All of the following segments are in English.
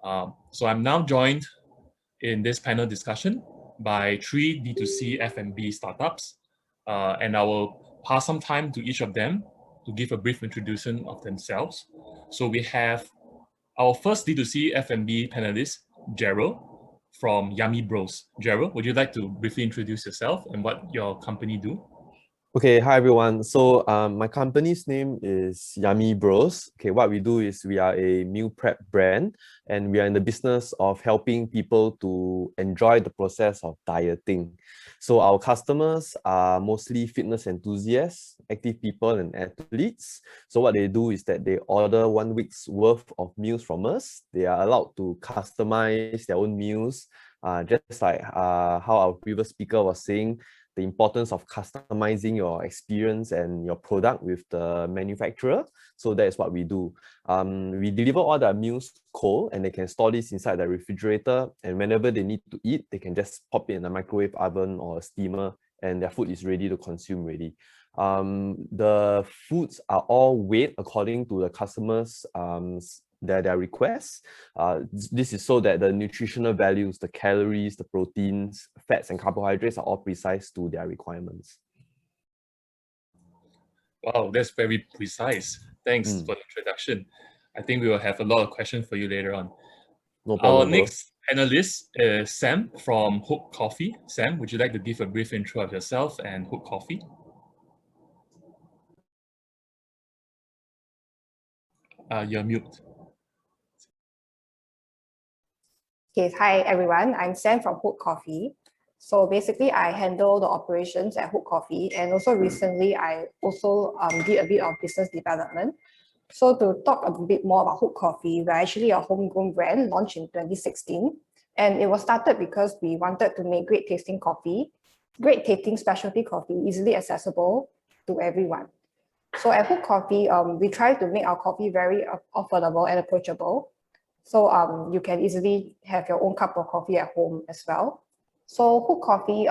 So I'm now joined in this panel discussion by 3 D2C F&B startups, and I will pass some time to each of them to give a brief introduction of themselves. So we have our first D2C F&B panelist, Gerald from Yummy Bros. Gerald, would you like to briefly introduce yourself and what your company do? Okay, hi everyone. So my company's name is Yummy Bros. Okay, what we do is we are a meal prep brand and we are in the business of helping people to enjoy the process of dieting. So our customers are mostly fitness enthusiasts, active people and athletes. So what they do is that they order 1 week's worth of meals from us. They are allowed to customize their own meals, just like how our previous speaker was saying, the importance of customizing your experience and your product with the manufacturer. So that is what we do. We deliver all the meals cold and they can store this inside the refrigerator, and whenever they need to eat, they can just pop it in a microwave oven or a steamer and their food is ready to consume ready. The foods are all weighed according to the customers' their requests. This is so that the nutritional values, the calories, the proteins, fats, and carbohydrates are all precise to their requirements. Wow, that's very precise. Thanks for the introduction. I think we will have a lot of questions for you later on. No problem, Our next panelist is Sam from Hook Coffee. Sam, would you like to give a brief intro of yourself and Hook Coffee? You're mute. Okay, hi everyone. I'm Sam from Hook Coffee. So basically, I handle the operations at Hook Coffee, and also recently, I also did a bit of business development. So to talk a bit more about Hook Coffee, we're actually a homegrown brand launched in 2016, and it was started because we wanted to make great tasting specialty coffee easily accessible to everyone. So at Hook Coffee, we try to make our coffee very affordable and approachable. So you can easily have your own cup of coffee at home as well. So Hook Coffee,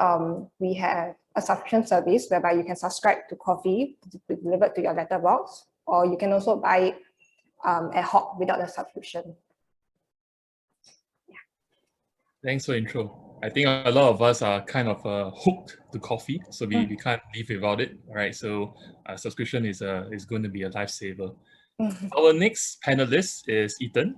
we have a subscription service whereby you can subscribe to coffee delivered to your letterbox, or you can also buy it ad hoc without a subscription. Yeah. Thanks for the intro. I think a lot of us are kind of hooked to coffee, so we can't live without it, right? So subscription is going to be a lifesaver. Our next panelist is Ethan.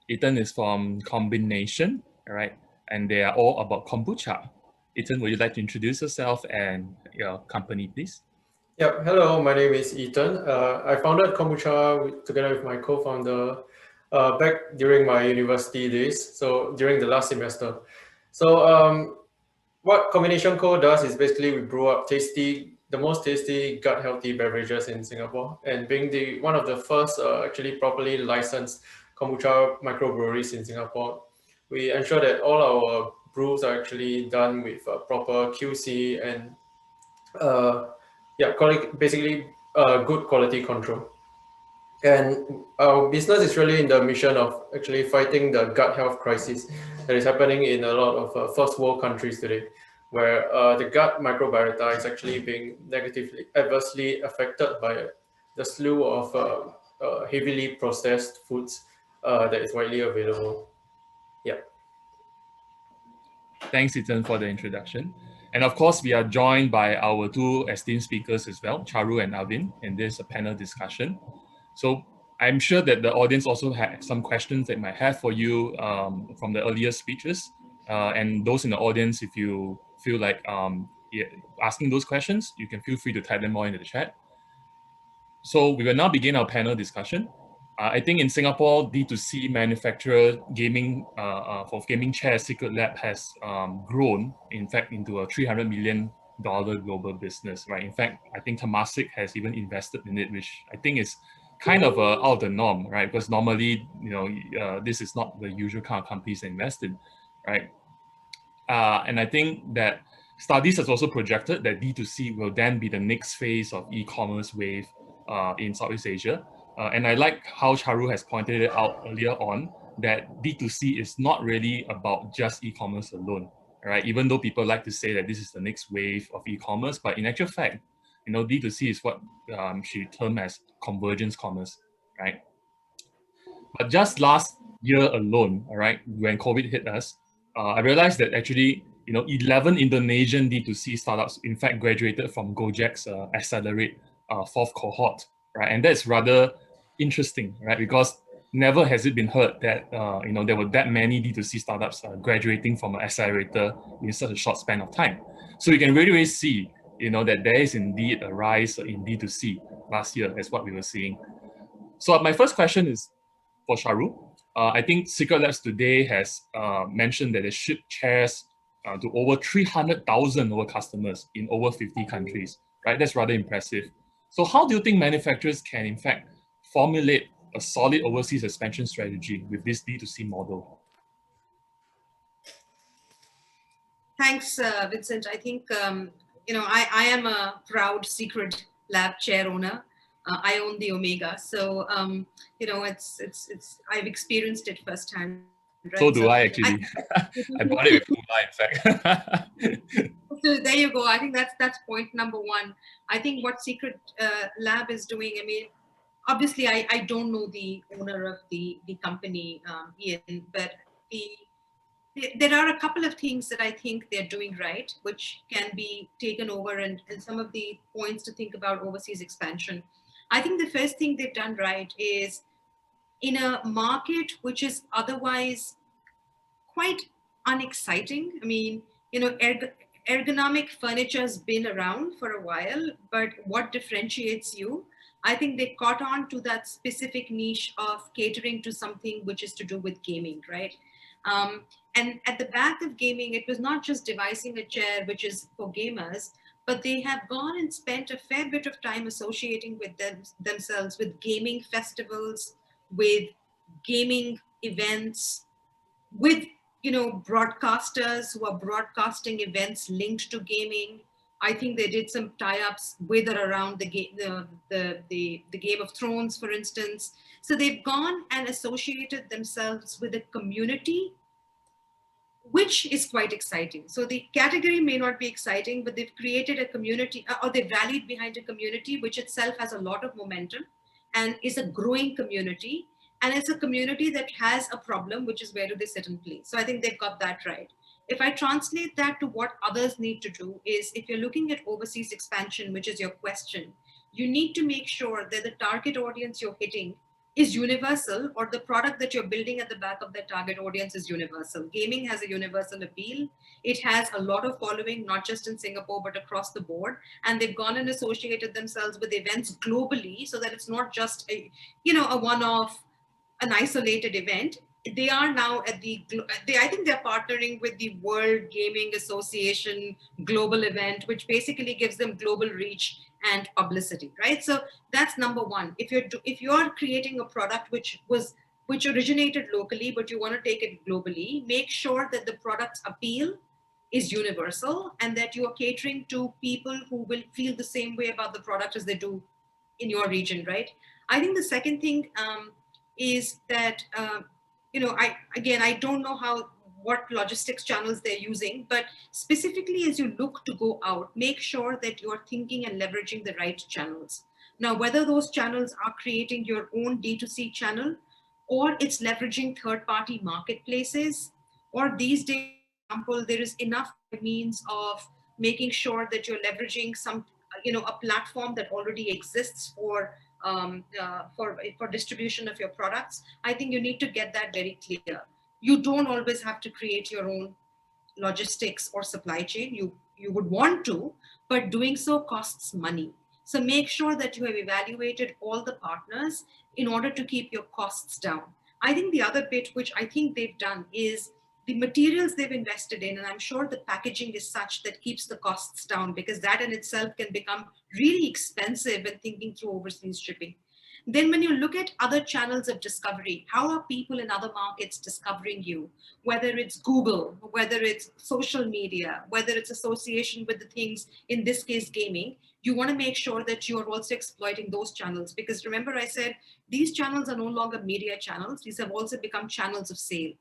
Ethan is from Combination, all right? And they are all about kombucha. Ethan, would you like to introduce yourself and your company, please? Yeah, hello, my name is Ethan. I founded Kombucha together with my co-founder back during my university days, so during the last semester. So what Combination Co does is basically we brew up the most tasty gut-healthy beverages in Singapore, and being one of the first actually properly licensed kombucha microbreweries in Singapore, we ensure that all our brews are actually done with proper QC and basically good quality control. And our business is really in the mission of actually fighting the gut health crisis that is happening in a lot of first world countries today, where the gut microbiota is actually being adversely affected by the slew of heavily processed foods that is widely available. Yeah. Thanks, Ethan, for the introduction. And of course, we are joined by our two esteemed speakers as well, Charu and Arvin, in this panel discussion. So I'm sure that the audience also have some questions they might have for you from the earlier speeches. And those in the audience, if you feel like asking those questions, you can feel free to type them all into the chat. So we will now begin our panel discussion. I think in Singapore, D2C manufacturer gaming for gaming chairs, Secret Lab has grown, in fact, into a $300 million global business, right? In fact, I think Temasek has even invested in it, which I think is kind of out of the norm, right? Because normally, this is not the usual kind of companies that invest in, right? And I think that studies has also projected that D2C will then be the next phase of e-commerce wave in Southeast Asia. And I like how Charu has pointed it out earlier on that D2C is not really about just e-commerce alone, right? Even though people like to say that this is the next wave of e-commerce, but in actual fact, D2C is what she termed as convergence commerce, right? But just last year alone, all right, when COVID hit us, I realized that actually, 11 Indonesian D2C startups, in fact, graduated from Gojek's Accelerate fourth cohort, right? And that's rather interesting, right? Because never has it been heard that, there were that many D2C startups graduating from an accelerator in such a short span of time. So you can really see, that there is indeed a rise in D2C last year, as what we were seeing. So my first question is for Sharu. I think Secret Labs today has mentioned that they ship chairs to over 300,000 over customers in over 50 countries, right? That's rather impressive. So how do you think manufacturers can, in fact, formulate a solid overseas expansion strategy with this D2C model? Thanks, Vincent. I think, I am a proud Secret Lab chair owner. I own the Omega. So, I've experienced it firsthand. Right? So do I actually. I bought it with Hula, in fact. So there you go. I think that's point number one. I think what Secret Lab is doing, I mean, obviously I don't know the owner of the company, Ian, but there are a couple of things that I think they're doing right, which can be taken over, and some of the points to think about overseas expansion. I think the first thing they've done right is, in a market which is otherwise quite unexciting. I mean, ergonomic furniture has been around for a while, but what differentiates you? I think they caught on to that specific niche of catering to something which is to do with gaming, right? And at the back of gaming, it was not just devising a chair which is for gamers, but they have gone and spent a fair bit of time associating with themselves with gaming festivals, with gaming events, with broadcasters who are broadcasting events linked to gaming. I think they did some tie-ups with or around the Game of Thrones, for instance. So they've gone and associated themselves with a community, which is quite exciting. So the category may not be exciting, but they've created a community, or they've rallied behind a community, which itself has a lot of momentum and is a growing community. And it's a community that has a problem, which is where do they sit and play. So I think they've got that right. If I translate that to what others need to do is, if you're looking at overseas expansion, which is your question, you need to make sure that the target audience you're hitting is universal, or the product that you're building at the back of that target audience is universal. Gaming has a universal appeal. It has a lot of following, not just in Singapore, but across the board. And they've gone and associated themselves with events globally, so that it's not just a one-off, an isolated event. They are now at I think they're partnering with the World Gaming Association global event, which basically gives them global reach and publicity, right? So that's number one. If you're creating a product which originated locally, but you want to take it globally, make sure that the product's appeal is universal and that you are catering to people who will feel the same way about the product as they do in your region, right? I think the second thing is that, I don't know what logistics channels they're using, but specifically as you look to go out, make sure that you're thinking and leveraging the right channels. Now, whether those channels are creating your own D2C channel, or it's leveraging third-party marketplaces, or these days, for example, there is enough means of making sure that you're leveraging a platform that already exists for distribution of your products. I think you need to get that very clear. You don't always have to create your own logistics or supply chain. You would want to, but doing so costs money. So make sure that you have evaluated all the partners in order to keep your costs down. I think the other bit, which I think they've done, is the materials they've invested in, and I'm sure the packaging is such that keeps the costs down, because that in itself can become really expensive when thinking through overseas shipping. Then when you look at other channels of discovery, how are people in other markets discovering you? Whether it's Google, whether it's social media, whether it's association with the things, in this case, gaming, you want to make sure that you're also exploiting those channels. Because remember I said, these channels are no longer media channels. These have also become channels of sale.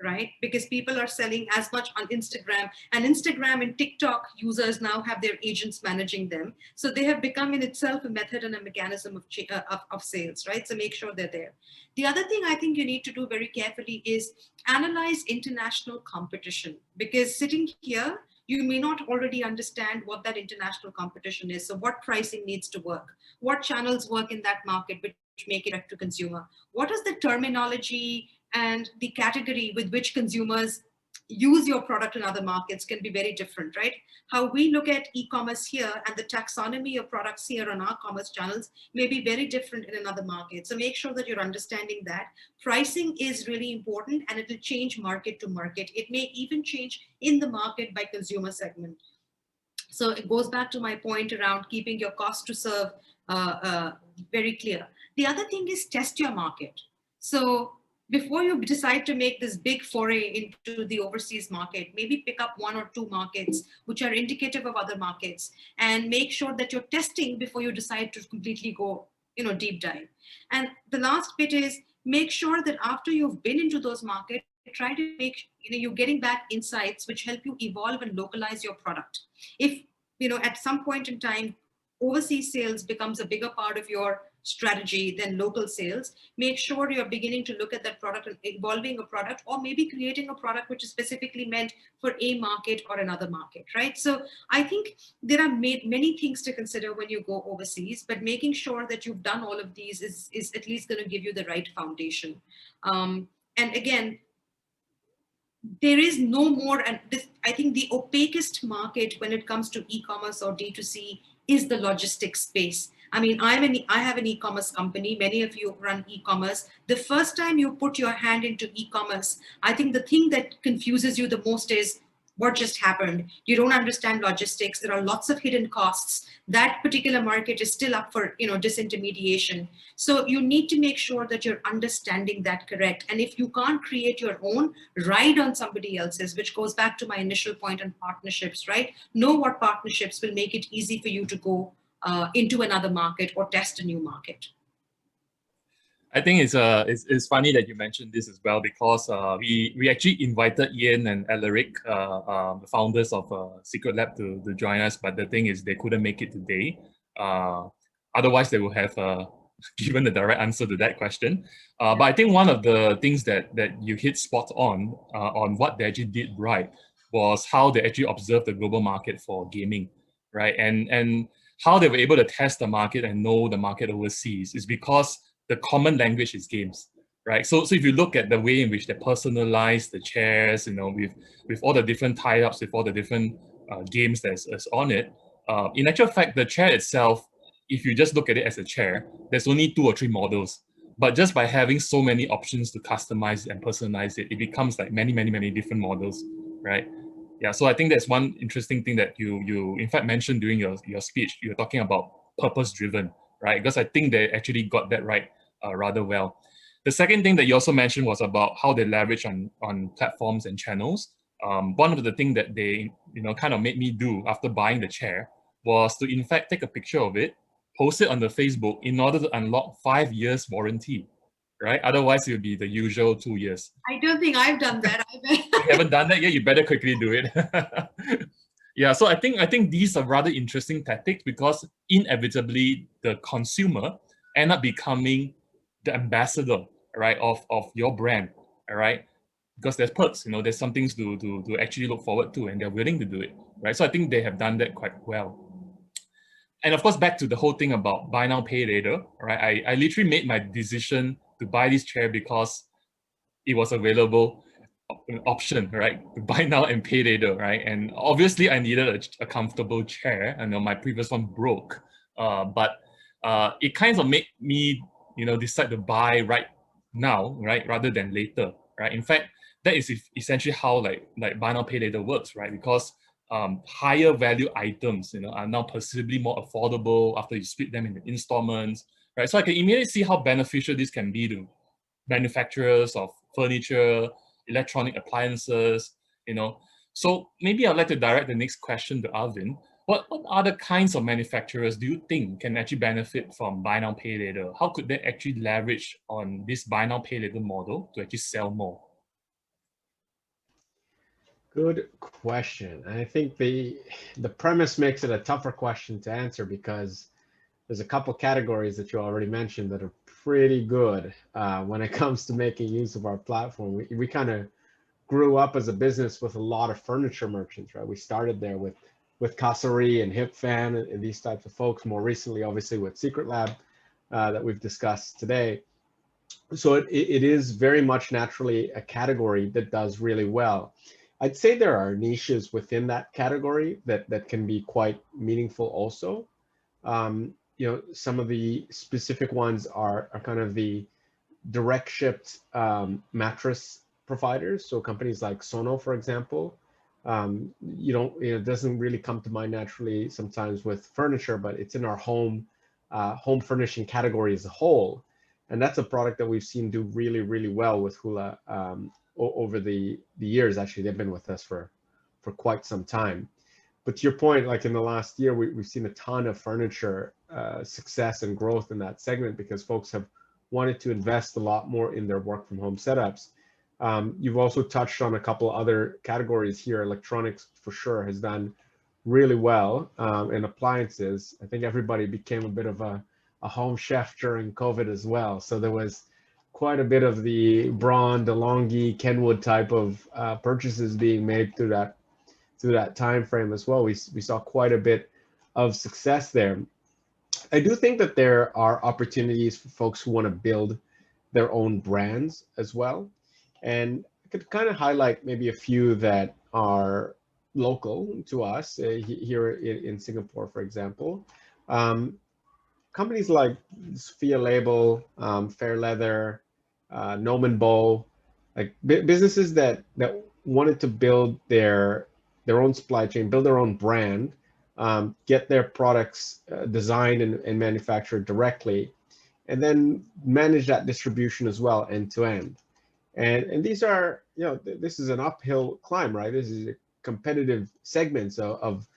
right? Because people are selling as much on Instagram, and Instagram and TikTok users now have their agents managing them. So they have become in itself a method and a mechanism of sales, right? So make sure they're there. The other thing I think you need to do very carefully is analyze international competition, because sitting here, you may not already understand what that international competition is. So what pricing needs to work, what channels work in that market, which make it direct to consumer, what is the terminology and the category with which consumers use your product in other markets can be very different, right? How we look at e-commerce here and the taxonomy of products here on our commerce channels may be very different in another market. So make sure that you're understanding that. Pricing is really important, and it will change market to market. It may even change in the market by consumer segment. So it goes back to my point around keeping your cost to serve very clear. The other thing is test your market. So before you decide to make this big foray into the overseas market, maybe pick up 1 or 2 markets which are indicative of other markets, and make sure that you're testing before you decide to completely go, deep dive. And the last bit is make sure that after you've been into those markets, try to make, you're getting back insights which help you evolve and localize your product. If, at some point in time, overseas sales becomes a bigger part of your strategy than local sales, make sure you're beginning to look at that product and evolving a product, or maybe creating a product which is specifically meant for a market or another market, right? So I think there are many things to consider when you go overseas, but making sure that you've done all of these is at least going to give you the right foundation. And again, there is no more, and this, I think the opacest market when it comes to e-commerce or D2C is the logistics space. I mean, I have an e-commerce company. Many of you run e-commerce. The first time you put your hand into e-commerce, I think the thing that confuses you the most is what just happened. You don't understand logistics. There are lots of hidden costs. That particular market is still up for, disintermediation. So you need to make sure that you're understanding that correct. And if you can't create your own, ride on somebody else's, which goes back to my initial point on partnerships, right? Know what partnerships will make it easy for you to go into another market or test a new market. I think it's funny that you mentioned this as well, because we actually invited Ian and Alaric, the founders of Secret Lab, to join us, but the thing is they couldn't make it today. Otherwise, they would have given the direct answer to that question. But I think one of the things that you hit spot on what they actually did right was how they actually observed the global market for gaming, right? And how they were able to test the market and know the market overseas is because the common language is games, right? So if you look at the way in which they personalize the chairs, with all the different tie-ups, with all the different games that's on it, in actual fact, the chair itself, if you just look at it as a chair, there's only 2 or 3 models. But just by having so many options to customize and personalize it, it becomes like many, many, many different models, right? Yeah, so I think that's one interesting thing that you in fact mentioned during your speech. You're talking about purpose-driven, right? Because I think they actually got that right rather well. The second thing that you also mentioned was about how they leverage on platforms and channels. One of the things that they kind of made me do after buying the chair was to in fact take a picture of it, post it on the Facebook in order to unlock 5 years warranty, right? Otherwise, it would be the usual 2 years. I don't think I've done that. You haven't done that yet? You better quickly do it. Yeah, so I think these are rather interesting tactics, because inevitably the consumer end up becoming the ambassador, right, of your brand, all right? Because there's perks, there's some things to actually look forward to, and they're willing to do it, right? So I think they have done that quite well. And of course, back to the whole thing about buy now, pay later, right? I literally made my decision to buy this chair because it was available option, right? Buy now and pay later, right? And obviously I needed a comfortable chair. I know my previous one broke, but it kind of made me, decide to buy right now, right, rather than later, right? In fact, that is essentially how like buy now pay later works, right? Because higher value items, are now perceivably more affordable after you split them into installments, right? So I can immediately see how beneficial this can be to manufacturers of furniture, electronic appliances, So maybe I'd like to direct the next question to Arvind. What other kinds of manufacturers do you think can actually benefit from buy now, pay later? How could they actually leverage on this buy now, pay later model to actually sell more? Good question. I think the premise makes it a tougher question to answer because there's a couple categories that you already mentioned that are pretty good when it comes to making use of our platform. We kind of grew up as a business with a lot of furniture merchants, right? We started there with Kasari and HipFan and these types of folks. More recently, obviously, with Secret Lab that we've discussed today. So it is very much naturally a category that does really well. I'd say there are niches within that category that can be quite meaningful also. You know, some of the specific ones are kind of the direct shipped mattress providers. So companies like Sono, for example. It doesn't really come to mind naturally sometimes with furniture, but it's in our home furnishing category as a whole. And that's a product that we've seen do really, really well with Hula over the years. Actually, they've been with us for quite some time. But to your point, like in the last year, we've seen a ton of furniture success and growth in that segment because folks have wanted to invest a lot more in their work from home setups. You've also touched on a couple other categories here. Electronics for sure has done really well, and appliances. I think everybody became a bit of a home chef during COVID as well. So there was quite a bit of the Braun, DeLonghi, Kenwood type of purchases being made through that time frame as well. We saw quite a bit of success there. I do think that there are opportunities for folks who want to build their own brands as well. And I could kind of highlight maybe a few that are local to us here in Singapore, for example. Companies like Sophia Label, Fair Leather, Noman Bow, like businesses that wanted to build their own supply chain, build their own brand, get their products designed and manufactured directly, and then manage that distribution as well end to end. And these are, this is an uphill climb, right? This is a competitive segments of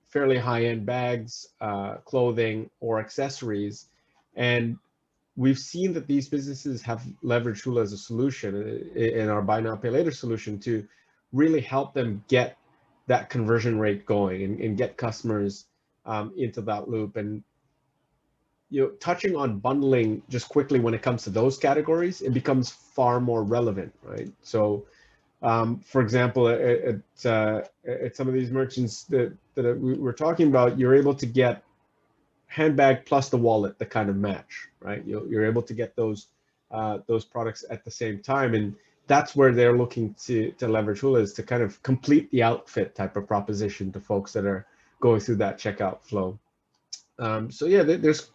fairly high-end bags, clothing, or accessories. And we've seen that these businesses have leveraged Hula as a solution in our buy now, pay later solution to really help them get that conversion rate going and get customers into that loop. And touching on bundling just quickly when it comes to those categories, it becomes far more relevant, right? So, for example, at some of these merchants that we're talking about, you're able to get handbag plus the wallet, the kind of match, right? You're able to get those products at the same time, and that's where they're looking to leverage Hula, is to kind of complete the outfit type of proposition to folks that are going through that checkout flow. So yeah, there's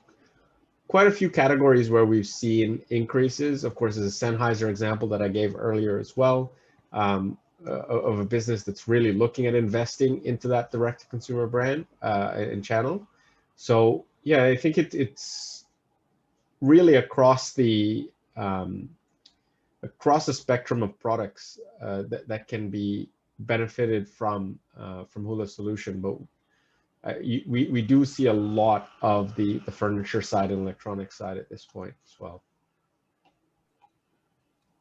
quite a few categories where we've seen increases. Of course, there's a Sennheiser example that I gave earlier as well, of a business that's really looking at investing into that direct-to-consumer brand and channel. So yeah, I think it's really across the spectrum of products that can be benefited from Hula's solution. But we do see a lot of the furniture side and electronic side at this point as well.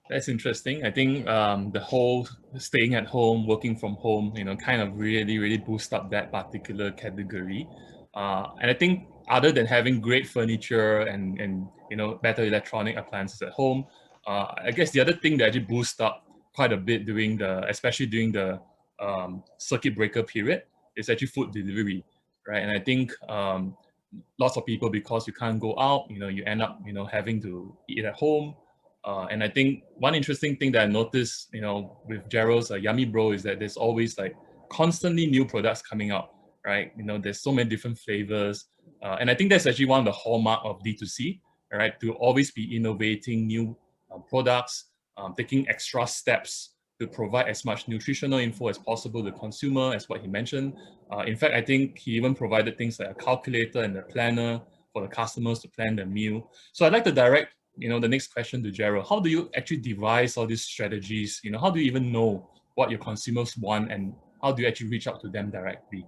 That's interesting. I think the whole staying at home, working from home, kind of really boost up that particular category. And I think other than having great furniture and better electronic appliances at home, I guess the other thing that actually boosts up quite a bit especially during the circuit breaker period, is actually food delivery, right? And I think lots of people, because you can't go out, you end up having to eat at home. And I think one interesting thing that I noticed, with Gerald's Yummy Bro, is that there's always like constantly new products coming out, right? There's so many different flavors. And I think that's actually one of the hallmark of D2C, right? To always be innovating new products, taking extra steps to provide as much nutritional info as possible to the consumer, as what he mentioned. In fact, I think he even provided things like a calculator and a planner for the customers to plan their meal. So I'd like to direct the next question to Gerald. How do you actually devise all these strategies? How do you even know what your consumers want, and how do you actually reach out to them directly?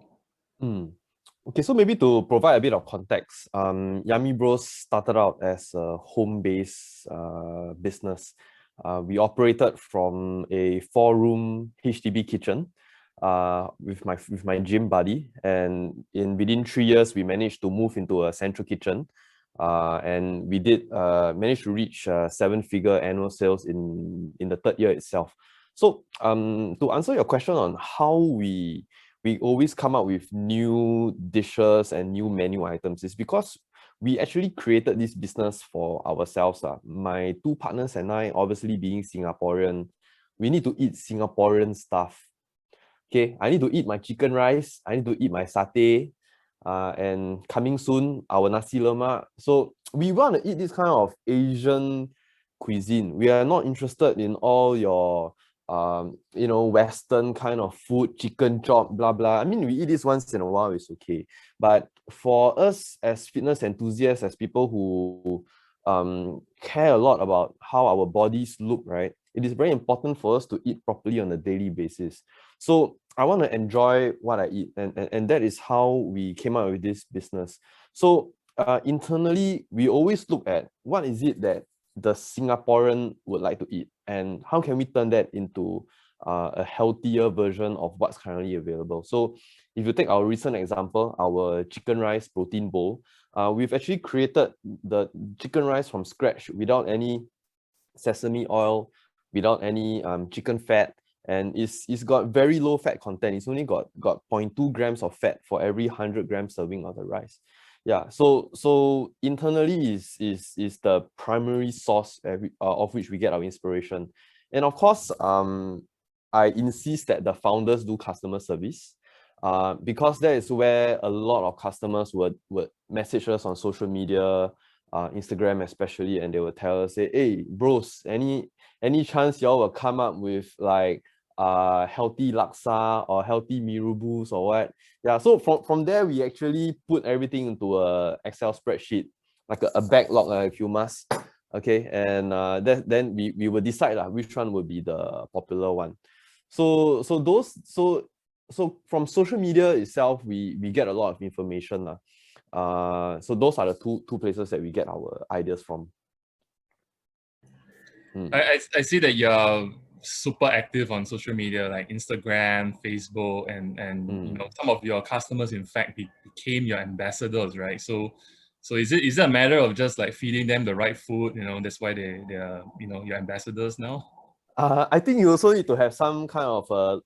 Okay, so maybe to provide a bit of context, Yummy Bros started out as a home-based business We operated from a 4-room HDB kitchen with my gym buddy, and within 3 years we managed to move into a central kitchen, and we did manage to reach 7-figure annual sales in the 3rd year itself. So to answer your question on how we always come up with new dishes and new menu items, is because we actually created this business for ourselves. My 2 partners and I, obviously being Singaporean, we need to eat Singaporean stuff. Okay, I need to eat my chicken rice, I need to eat my satay, and coming soon, our nasi lemak. So we want to eat this kind of Asian cuisine. We are not interested in all your Western kind of food, chicken chop, blah blah. I mean, we eat this once in a while, it's okay. But for us as fitness enthusiasts, as people who care a lot about how our bodies look, right, it is very important for us to eat properly on a daily basis. So I want to enjoy what I eat, and that is how we came up with this business. So internally, we always look at what is it that the Singaporean would like to eat, and how can we turn that into a healthier version of what's currently available. So if you take our recent example, our chicken rice protein bowl, we've actually created the chicken rice from scratch without any sesame oil, without any chicken fat, and it's got very low fat content. It's only got 0.2 grams of fat for every 100 gram serving of the rice. Yeah, so internally is the primary source of which we get our inspiration. And of course, I insist that the founders do customer service, because that is where a lot of customers would message us on social media, Instagram especially, and they will tell us, say, hey bros, any chance y'all will come up with like healthy laksa or healthy mee rebus or what? Yeah, so from there we actually put everything into a Excel spreadsheet, like a backlog, if you must. Okay, and then we will decide which one will be the popular one. So from social media itself, we get a lot of information. So those are the two places that we get our ideas from. I see that you're super active on social media like Instagram, Facebook, and some of your customers in fact became your ambassadors, right? So is it a matter of just like feeding them the right food, that's why they are your ambassadors now? I think you also need to have some kind of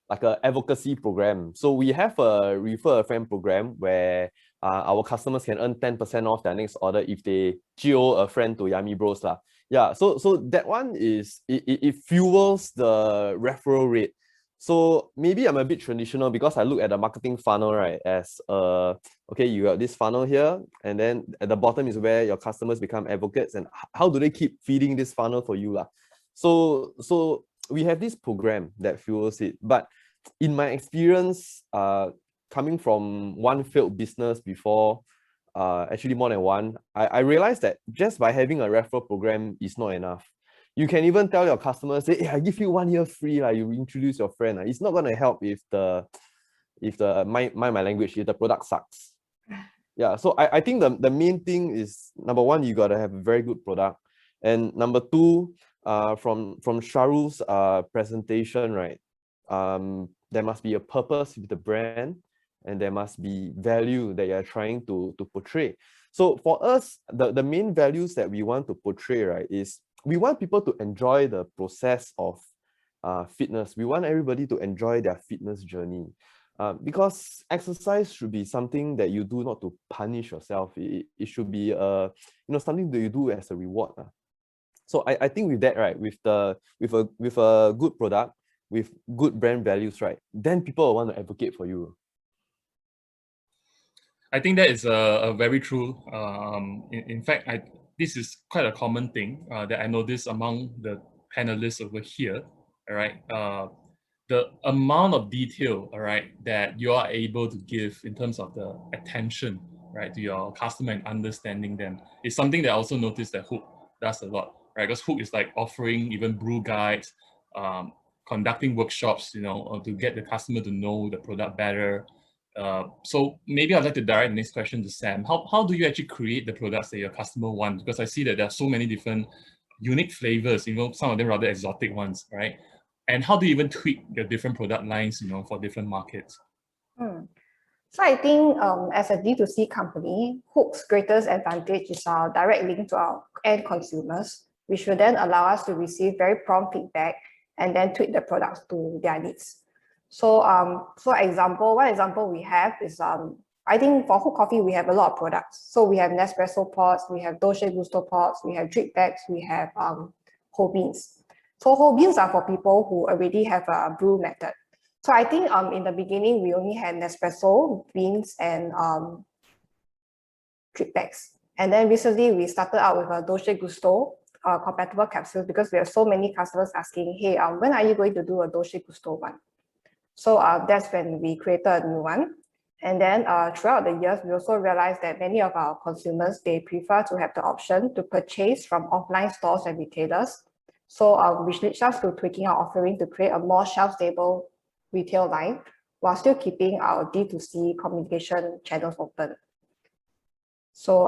like a advocacy program. So we have a refer a friend program where our customers can earn 10% off their next order if they geo a friend to Yummy Bros lah. Yeah, so that one is it fuels the referral rate. So maybe I'm a bit traditional because I look at the marketing funnel, right, as okay, you got this funnel here, and then at the bottom is where your customers become advocates, and how do they keep feeding this funnel for you lah. So we have this program that fuels it. But in my experience, coming from one failed business before, actually more than one, I realized that just by having a referral program is not enough. You can even tell your customers, say, hey, I give you 1 year free, you introduce your friend. It's not gonna help if the my language, if the product sucks. Yeah, so I think the main thing is, number one, you gotta have a very good product. And number two, from Sharul's presentation, right, there must be a purpose with the brand, and there must be value that you're trying to portray. So for us, the main values that we want to portray, right, is we want people to enjoy the process of fitness. We want everybody to enjoy their fitness journey. Because exercise should be something that you do not to punish yourself. It should be something that you do as a reward. So I think with that, right, with a good product, with good brand values, right, then people will want to advocate for you. I think that is a very true. In fact, this is quite a common thing that I noticed among the panelists over here. All right, the amount of detail, all right, that you are able to give in terms of the attention, right, to your customer and understanding them is something that I also noticed that Hook does a lot, right? Because Hook is like offering even brew guides, conducting workshops, to get the customer to know the product better. So maybe I'd like to direct the next question to Sam. How do you actually create the products that your customer wants? Because I see that there are so many different unique flavors, some of them rather exotic ones, right? And how do you even tweak your different product lines, for different markets? So I think as a D2C company, Hook's greatest advantage is our direct link to our end consumers, which will then allow us to receive very prompt feedback and then tweak the products to their needs. So one example we have is I think for Hook Coffee, we have a lot of products. So we have Nespresso pods, we have Dolce Gusto pods, we have drip bags, we have whole beans. So whole beans are for people who already have a brew method. So I think in the beginning, we only had Nespresso, beans, and drip bags. And then recently, we started out with a Dolce Gusto compatible capsules because we have so many customers asking, hey, when are you going to do a Dolce Gusto one? So that's when we created a new one. And then throughout the years, we also realized that many of our consumers, they prefer to have the option to purchase from offline stores and retailers. So which leads us to tweaking our offering to create a more shelf-stable retail line while still keeping our D2C communication channels open. So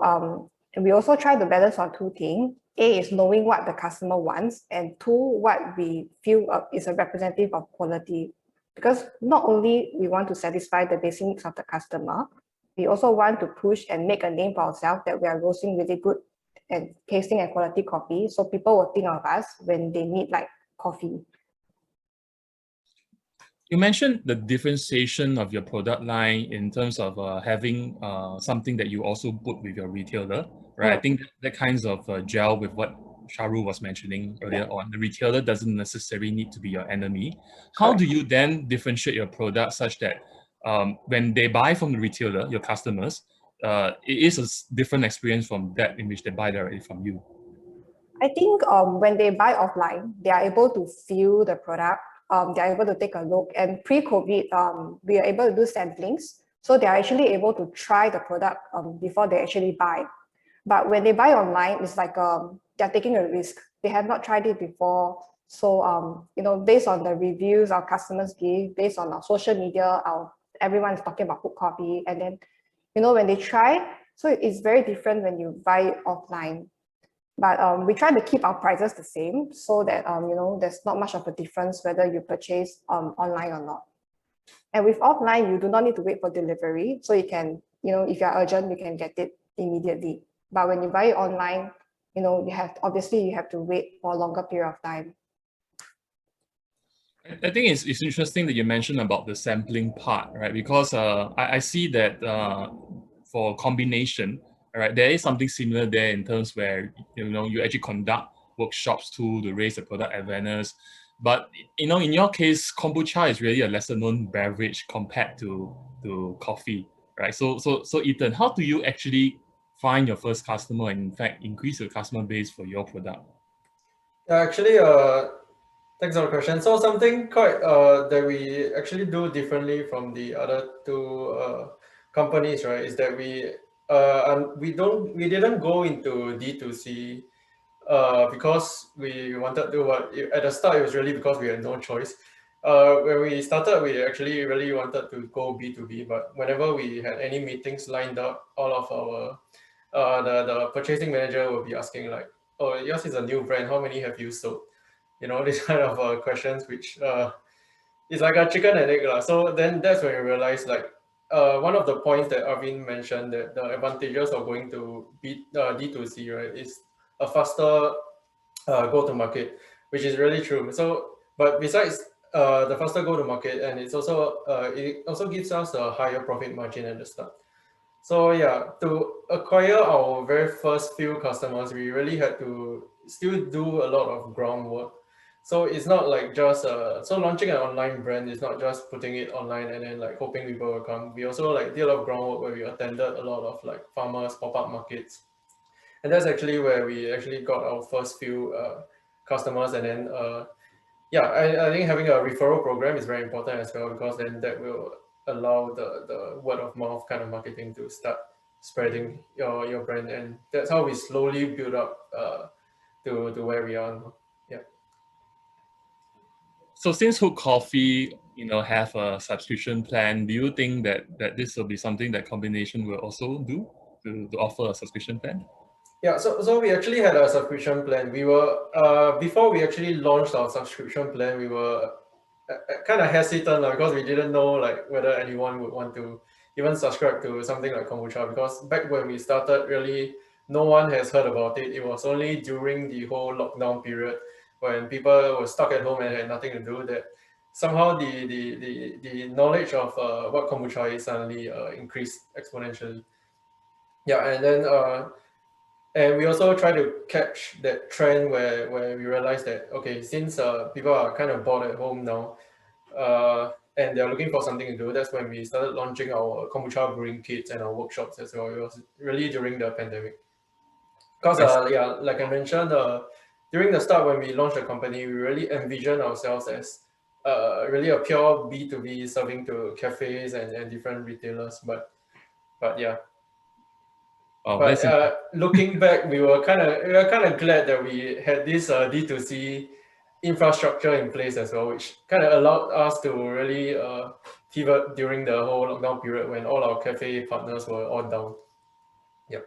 and we also try to balance on two things. A is knowing what the customer wants, and two, what we feel is a representative of quality. Because not only we want to satisfy the basic needs of the customer, we also want to push and make a name for ourselves that we are roasting really good and tasting and quality coffee. So people will think of us when they need like coffee. You mentioned the differentiation of your product line in terms of having something that you also put with your retailer, right? I think that kinds of gel with what Charu was mentioning earlier on. The retailer doesn't necessarily need to be your enemy. How do you then differentiate your product such that when they buy from the retailer, your customers, it is a different experience from that in which they buy directly from you? I think when they buy offline, they are able to feel the product. They're able to take a look. And pre-COVID, we are able to do samplings. So they're actually able to try the product before they actually buy. But when they buy online, it's like they're taking a risk. They have not tried it before. So, based on the reviews our customers give, based on our social media, everyone is talking about Hook Coffee. And then, when they try, so it's very different when you buy it offline. But we try to keep our prices the same so that, there's not much of a difference whether you purchase online or not. And with offline, you do not need to wait for delivery. So you can, if you're urgent, you can get it immediately. But when you buy it online, you have to wait for a longer period of time. I think it's interesting that you mentioned about the sampling part, right? Because I see that for combination, right, there is something similar there in terms where you actually conduct workshops to raise the product awareness. But in your case, kombucha is really a lesser known beverage compared to coffee, right? So Ethan, how do you actually find your first customer and in fact increase your customer base for your product? Yeah, actually, thanks for the question. So something quite that we actually do differently from the other two companies, right, is that we didn't go into D2C because we wanted to at the start it was really because we had no choice. When we started, we actually really wanted to go B2B, but whenever we had any meetings lined up, all of our the purchasing manager will be asking like, oh, yours is a new brand, how many have you sold? This kind of questions, which is like a chicken and egg. So then that's when we realized like one of the points that Arvin mentioned, that the advantages of going to D2C, right, is a faster go-to-market, which is really true. So, but besides the faster go-to-market, and it also gives us a higher profit margin at the start. So yeah, to acquire our very first few customers, we really had to still do a lot of groundwork. So it's not like just so launching an online brand is not just putting it online and then like hoping people will come. We also like did a lot of groundwork where we attended a lot of like farmers pop-up markets, and that's actually where we actually got our first few customers. And then yeah, I think having a referral program is very important as well, because then that will allow the word of mouth kind of marketing to start spreading your brand, and that's how we slowly build up to where we are now. Yeah. So since Hook Coffee, have a subscription plan, do you think that this will be something that combination will also do to offer a subscription plan? Yeah, so we actually had a subscription plan. We were before we actually launched our subscription plan, we were kind of hesitant because we didn't know like whether anyone would want to even subscribe to something like Kombucha, because back when we started, really no one has heard about it. It was only during the whole lockdown period when people were stuck at home and had nothing to do that somehow the knowledge of what Kombucha is suddenly increased exponentially. Yeah, and we also try to catch that trend where we realize that, okay, since people are kind of bored at home now, and they're looking for something to do, that's when we started launching our kombucha brewing kits and our workshops as well. It was really during the pandemic. Because, yeah, like I mentioned, during the start when we launched the company, we really envisioned ourselves as really a pure B2B serving to cafes and different retailers. But yeah. Oh, But looking back, we were kind of glad that we had this D2C infrastructure in place as well, which kind of allowed us to really pivot during the whole lockdown period when all our cafe partners were all down. Yep.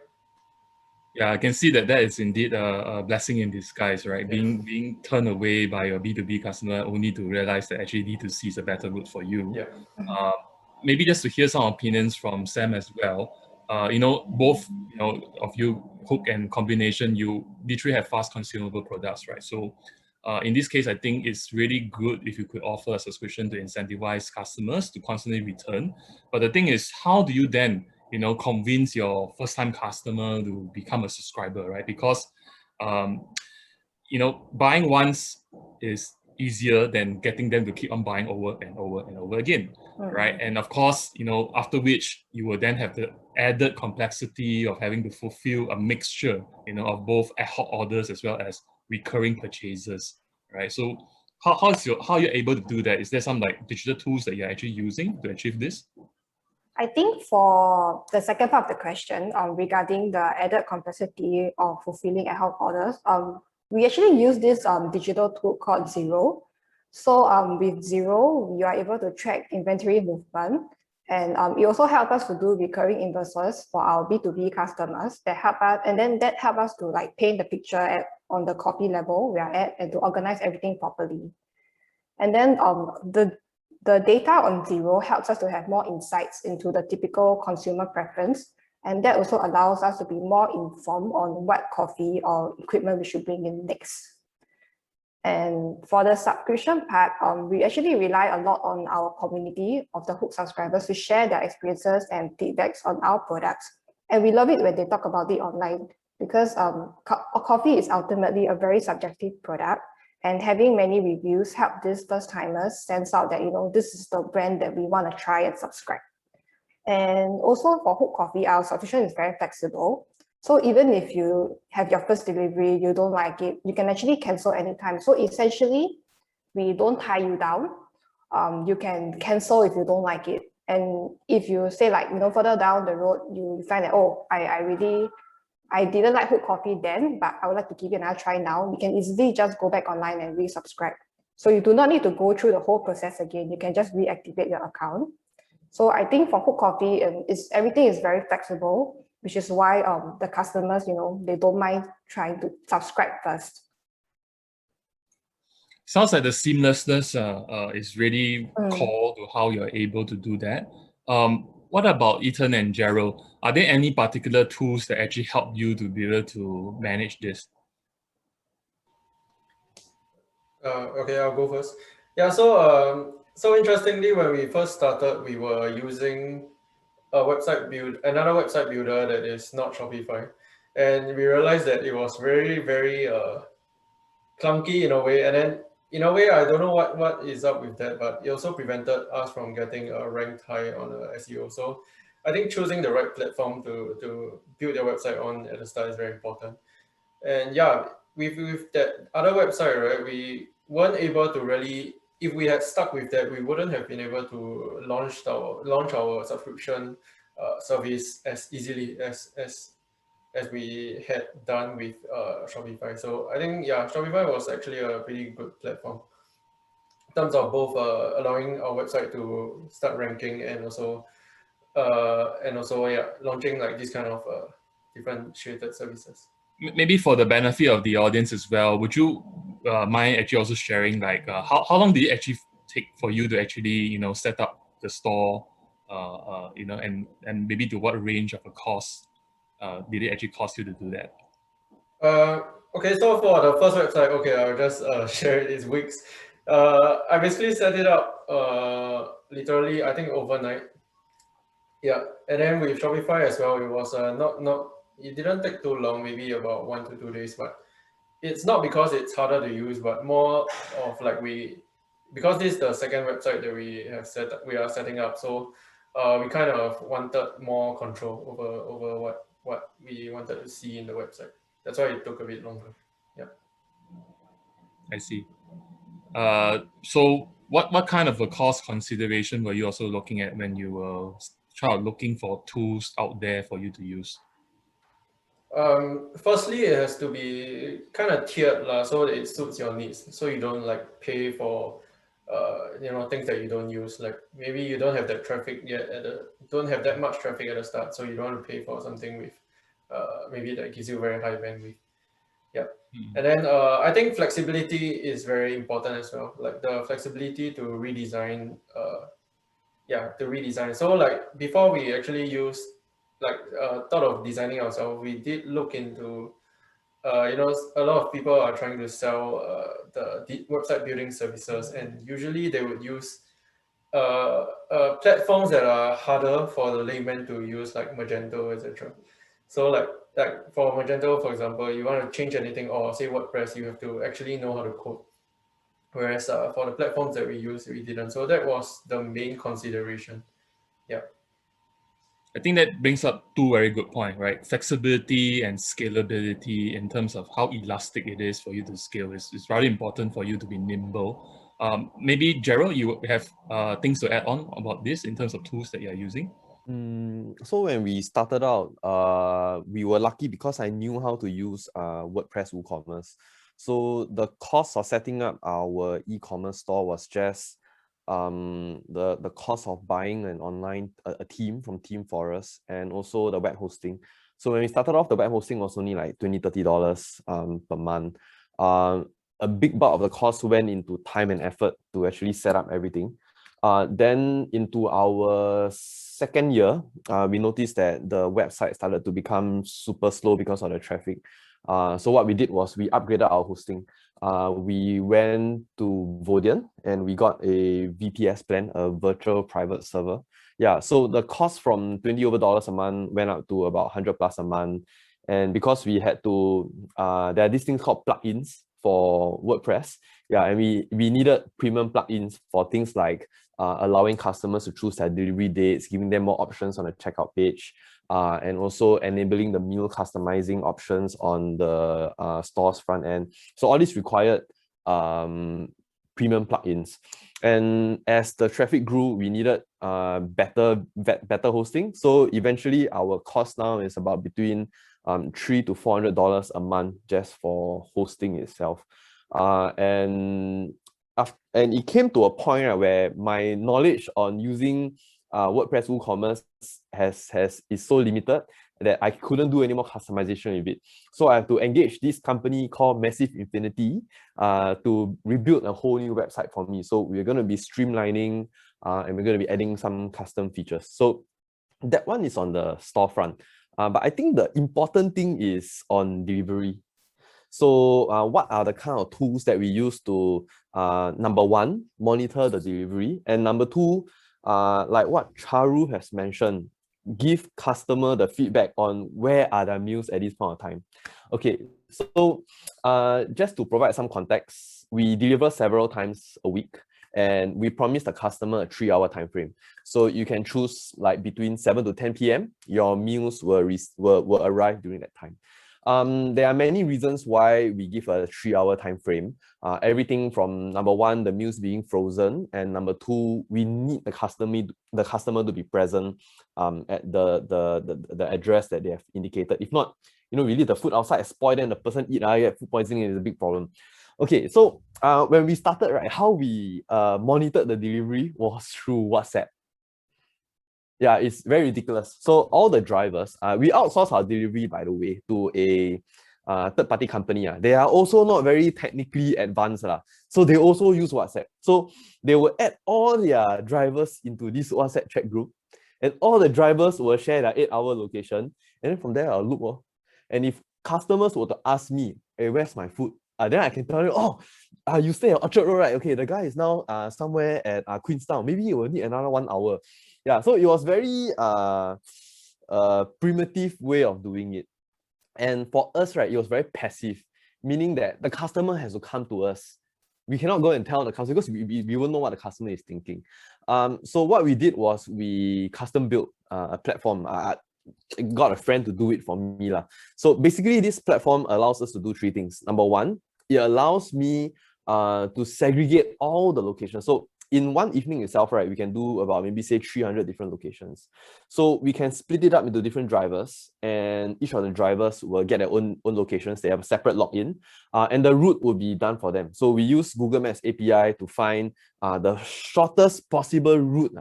Yeah, I can see that is indeed a blessing in disguise, right? Yeah. Being turned away by your B2B customer only to realize that actually D2C is a better route for you. Yeah. Maybe just to hear some opinions from Sam as well. Both of you, Hook and Combination, you literally have fast consumable products, right? So in this case, I think it's really good if you could offer a subscription to incentivize customers to constantly return. But the thing is, how do you then convince your first-time customer to become a subscriber, right? Because buying once is easier than getting them to keep on buying over and over and over again, right? And of course, after which you will then have the added complexity of having to fulfill a mixture, of both ad hoc orders as well as recurring purchases, right? So how you're able to do that? Is there some like digital tools that you're actually using to achieve this? I think for the second part of the question, regarding the added complexity of fulfilling ad hoc orders, we actually use this digital tool called Zero. So with Zero, you are able to track inventory movement, and it also helps us to do recurring invoices for our B2B customers that help us, and then that help us to like paint the picture on the coffee level we are at and to organize everything properly. And then the data on Zero helps us to have more insights into the typical consumer preference, and that also allows us to be more informed on what coffee or equipment we should bring in next. And for the subscription part, we actually rely a lot on our community of the Hook subscribers to share their experiences and feedbacks on our products. And we love it when they talk about it online, because coffee is ultimately a very subjective product, and having many reviews help these first timers sense out that, this is the brand that we want to try and subscribe. And also for Hook Coffee, our subscription is very flexible. So even if you have your first delivery, you don't like it, you can actually cancel anytime. So essentially, we don't tie you down. You can cancel if you don't like it. And if you say like, further down the road, you find that, oh, I didn't like Hook Coffee then, but I would like to give it another try now, you can easily just go back online and resubscribe. So you do not need to go through the whole process again. You can just reactivate your account. So I think for Hook Coffee, everything is very flexible, which is why the customers, they don't mind trying to subscribe first. Sounds like the seamlessness is really core to how you're able to do that. What about Ethan and Gerald? Are there any particular tools that actually help you to be able to manage this? Okay, I'll go first. Yeah, so interestingly, when we first started, we were using another website builder that is not Shopify, and we realized that it was very, very clunky in a way. And then in a way, I don't know what is up with that, but it also prevented us from getting ranked high on SEO. So I think choosing the right platform to build your website on at the start is very important. And yeah, with that other website, right, we weren't able to really, if we had stuck with that, we wouldn't have been able to launch our subscription service as easily as we had done with Shopify. So I think, yeah, Shopify was actually a pretty good platform in terms of both allowing our website to start ranking and also yeah, launching like this kind of differentiated services. maybe for the benefit of the audience as well, would you mind actually also sharing like how long did it actually take for you to actually set up the store, and maybe to what range of a cost did it actually cost you to do that? Okay, so for the first website, okay, I'll just share it. It's weeks. I basically set it up literally, I think overnight. Yeah, and then with Shopify as well, it was it didn't take too long, maybe about 1 to 2 days, but it's not because it's harder to use, but more of like because this is the second website that we are setting up, so we kind of wanted more control over what we wanted to see in the website. That's why it took a bit longer. Yeah. I see. So what kind of a cost consideration were you also looking at when you were looking for tools out there for you to use? Firstly, it has to be kind of tiered so that it suits your needs. So you don't like pay for things that you don't use. Like maybe you don't have that traffic yet don't have that much traffic at the start, so you don't want to pay for something with maybe that gives you very high bandwidth. Yeah. And then I think flexibility is very important as well. Like the flexibility to redesign. So like before we actually thought of designing ourselves, we did look into a lot of people are trying to sell the website building services, and usually they would use platforms that are harder for the layman to use, like Magento, etc. So like for Magento, for example, you want to change anything or say WordPress, you have to actually know how to code. Whereas for the platforms that we use, we didn't. So that was the main consideration. Yeah. I think that brings up two very good points, right? Flexibility and scalability in terms of how elastic it is for you to scale is very important for you to be nimble. Maybe Gerald, you have things to add on about this in terms of tools that you're using? So when we started out, we were lucky because I knew how to use WordPress WooCommerce. So the cost of setting up our e-commerce store was just the cost of buying an online a team from Team Forest, and also the web hosting. So when we started off, the web hosting was only like $20-$30 per month. A big bulk of the cost went into time and effort to actually set up everything. Then into our second year, we noticed that the website started to become super slow because of the traffic. So what we did was we upgraded our hosting. We went to Vodian and we got a VPS plan, a virtual private server. Yeah, so the cost from $20 over a month went up to about $100+ a month. And because we had to, there are these things called plugins for WordPress. Yeah, and we needed premium plugins for things like allowing customers to choose their delivery dates, giving them more options on the checkout page, and also enabling the meal customizing options on the store's front end. So all this required premium plugins. And as the traffic grew, we needed better hosting. So eventually our cost now is about between $300 to $400 a month just for hosting itself. And it came to a point where my knowledge on using WordPress WooCommerce is so limited that I couldn't do any more customization with it. So I have to engage this company called Massive Infinity to rebuild a whole new website for me. So we're going to be streamlining and we're going to be adding some custom features. So that one is on the storefront. But I think the important thing is on delivery. So what are the kind of tools that we use to, number one, monitor the delivery, and number two, like what Charu has mentioned, give customer the feedback on where are the meals at this point of time. Okay, so just to provide some context, we deliver several times a week, and we promise the customer a 3-hour time frame. So you can choose like between 7 to 10 p.m. Your meals will arrive during that time. There are many reasons why we give a 3-hour time frame. Everything from number one, the meals being frozen, and number two, we need the customer to be present at the address that they have indicated. If not, we leave the food outside spoiled, and the person get food poisoning is a big problem. Okay, so when we started, right, how we monitored the delivery was through WhatsApp. Yeah, it's very ridiculous. So all the drivers, we outsource our delivery, by the way, to third-party company, they are also not very technically advanced. So they also use WhatsApp. So they will add all their drivers into this WhatsApp chat group, and all the drivers will share their 8-hour location. And then from there, I'll look. And if customers were to ask me, hey, where's my food? Then I can tell you, you stay at Orchard Road, right? Okay, the guy is now somewhere at Queenstown. Maybe you will need another 1 hour. Yeah, so it was very primitive way of doing it. And for us, right, it was very passive, meaning that the customer has to come to us. We cannot go and tell the customer because we won't know what the customer is thinking. So what we did was we custom built a platform. I got a friend to do it for me. So basically, this platform allows us to do 3 things. Number 1, it allows me to segregate all the locations. So in one evening itself, right, we can do about maybe say 300 different locations. So we can split it up into different drivers, and each of the drivers will get their own locations. They have a separate login, and the route will be done for them. So we use Google Maps API to find the shortest possible route.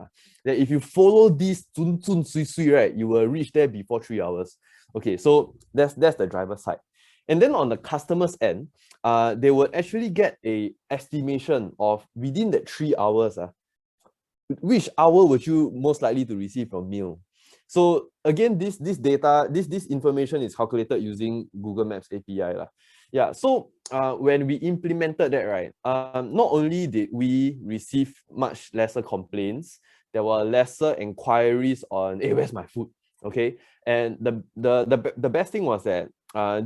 That if you follow this right, you will reach there before 3 hours. Okay, so that's the driver side. And then on the customer's end, they will actually get a estimation of within that 3 hours, which hour would you most likely to receive your meal. So again, this data, this information is calculated using Google Maps API. Yeah, so when we implemented that, right, not only did we receive much lesser complaints, there were lesser inquiries on, hey, where's my food? Okay, and the best thing was that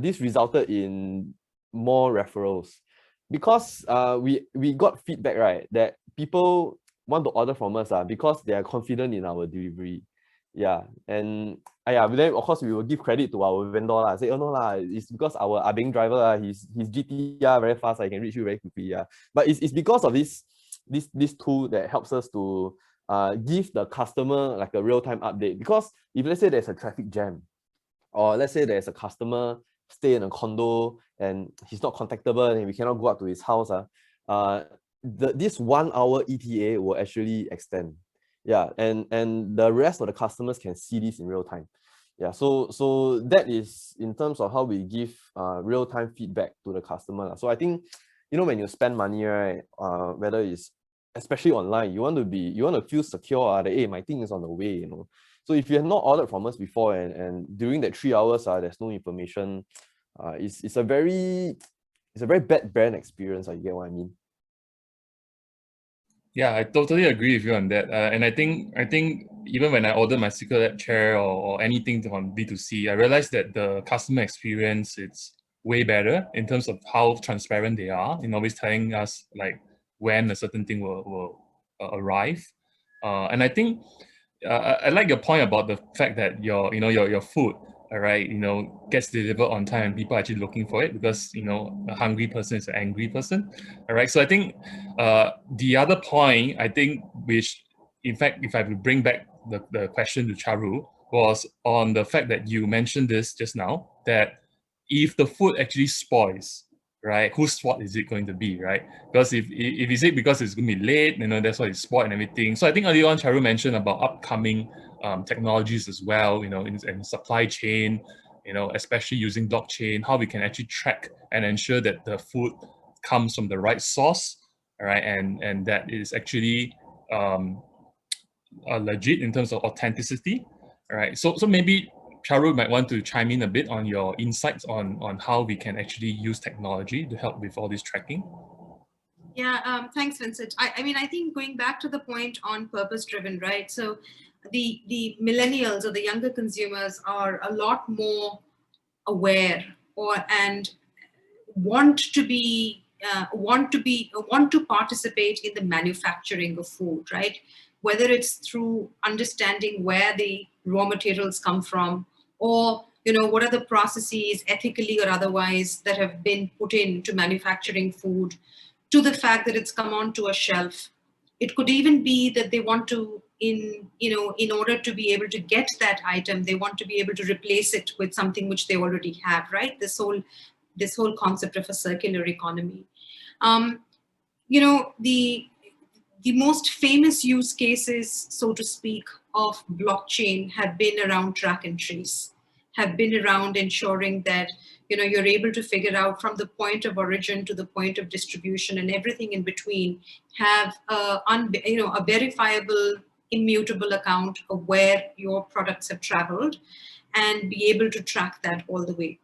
this resulted in more referrals, because we got feedback, right, that people want to order from us because they are confident in our delivery. Yeah, and but then of course we will give credit to our vendor say, oh no it's because our Abing driver his GTR very fast, I can reach you very quickly. But it's because of this tool that helps us to give the customer like a real-time update. Because if let's say there's a traffic jam, or let's say there's a customer stay in a condo and he's not contactable and we cannot go up to his house, this 1 hour ETA will actually extend. Yeah, and the rest of the customers can see this in real time. Yeah, so that is in terms of how we give real-time feedback to the customer. So I think, when you spend money, right, whether it's especially online, you want to feel secure that, hey, my thing is on the way, So if you have not ordered from us before and during that 3 hours, there's no information, it's a very bad brand experience. You get what I mean? Yeah, I totally agree with you on that. And I think even when I order my Secret Lab chair or anything on D2C, I realized that the customer experience, it's way better in terms of how transparent they are in always telling us like when a certain thing will arrive. And I think I like your point about the fact that your food, all right, gets delivered on time and people are actually looking for it, because a hungry person is an angry person. All right, so I think the other point, I think, which in fact, if I would bring back the question to Charu, was on the fact that you mentioned this just now, that if the food actually spoils, right, whose fault is it going to be, right? Because if is it because it's going to be late, that's why it's spoiled and everything. So I think earlier on Charu mentioned about upcoming technologies as well, in supply chain, especially using blockchain, how we can actually track and ensure that the food comes from the right source, right, and that is actually legit in terms of authenticity, right? So maybe Charu might want to chime in a bit on your insights on how we can actually use technology to help with all this tracking. Yeah, thanks, Vincent. I mean, I think going back to the point on purpose-driven, right? So the millennials or the younger consumers are a lot more aware and want to participate in the manufacturing of food, right? Whether it's through understanding where the raw materials come from, or what are the processes, ethically or otherwise, that have been put into manufacturing food, to the fact that it's come onto a shelf. It could even be that they want to, in order to be able to get that item, they want to be able to replace it with something which they already have, right? This whole concept of a circular economy. The most famous use cases, so to speak, of blockchain have been around track and trace, have been around ensuring that you're able to figure out from the point of origin to the point of distribution and everything in between, have a verifiable, immutable account of where your products have traveled, and be able to track that all the way.